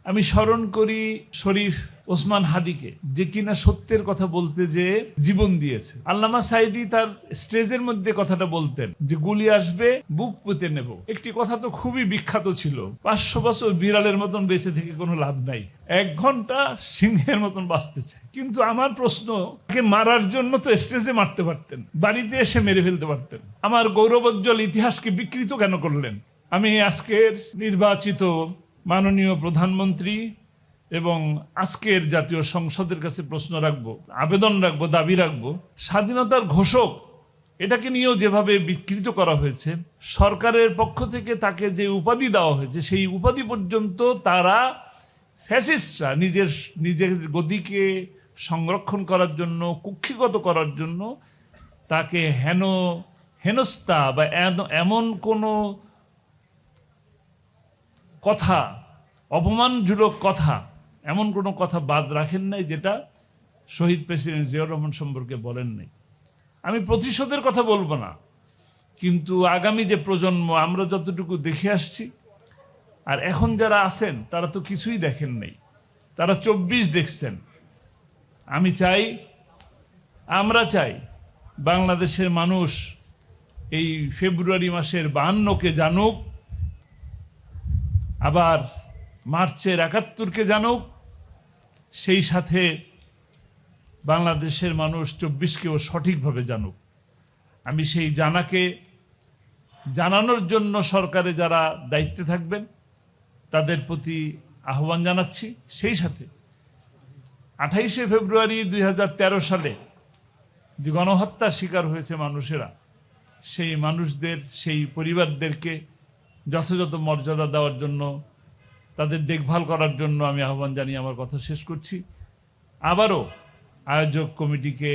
আমি স্মরণ করি শরীফ ওসমান হাদিকে, যে কিনা সত্যের কথা বলতে যে জীবন দিয়েছে। আল্লামা সাঈদী তার স্টেজের মধ্যে কথাটা বলতেন যে গুলি আসবে, বুক পুঁতে নেব। একটি কথা তো খুবই বিখ্যাত ছিল, 500 বছর বিড়ালের মতন বেঁচে থেকে কোনো লাভ নাই, 1 ঘন্টা সিংহের মতন বাঁচতে চায়। কিন্তু আমার প্রশ্ন, তাকে মারার জন্য তো স্টেজে মারতে পারতেন, বাড়িতে এসে মেরে ফেলতে পারতেন। আমার গৌরবোজ্জ্বল ইতিহাসকে বিকৃত কেন করলেন? আমি আজকের নির্বাচিত মাননীয় প্রধানমন্ত্রী এবং আজকের জাতীয় সংসদের কাছে প্রশ্ন রাখবো, আবেদন রাখবো, দাবি রাখবো, স্বাধীনতার ঘোষক এটাকে নিয়েও যেভাবে বিকৃত করা হয়েছে, সরকারের পক্ষ থেকে তাকে যে উপাধি দেওয়া হয়েছে সেই উপাধি পর্যন্ত তারা ফ্যাসিস্টরা নিজের গদিকে সংরক্ষণ করার জন্য, কুক্ষিগত করার জন্য তাকে হেনস্থা বা এমন কোনো কথা, অপমানজনক কথা, এমন কোনো কথা বাদ রাখেন নাই যেটা শহীদ প্রেসিডেন্ট জিয়াউর রহমান সম্পর্কে বলেন নাই। আমি প্রতিশোধের কথা বলবো না, কিন্তু আগামী যে প্রজন্ম, আমরা যতটুকু দেখে আসছি, আর এখন যারা আছেন তারা তো কিছুই দেখেন নাই, তারা 24 দেখছেন। আমরা চাই বাংলাদেশের মানুষ এই ফেব্রুয়ারি মাসের 52কে জানুক, আবার মার্চের 71কে জানুক, সেই সাথে বাংলাদেশের মানুষ 24কেও সঠিকভাবে জানুক। আমি সেই জানানোর জন্য সরকারে যারা দায়িত্বে থাকবেন তাদের প্রতি আহ্বান জানাচ্ছি। সেই সাথে 28শে ফেব্রুয়ারি 2013 সালে যে গণহত্যার শিকার হয়েছে মানুষেরা, সেই মানুষদের, সেই পরিবারদেরকে যথাযথ মর্যাদা দেওয়ার জন্য, তাদের দেখভাল করার জন্য আমি আহ্বান জানিয়ে আমার কথা শেষ করছি। আবারও আয়োজক কমিটিকে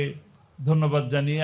ধন্যবাদ জানিয়ে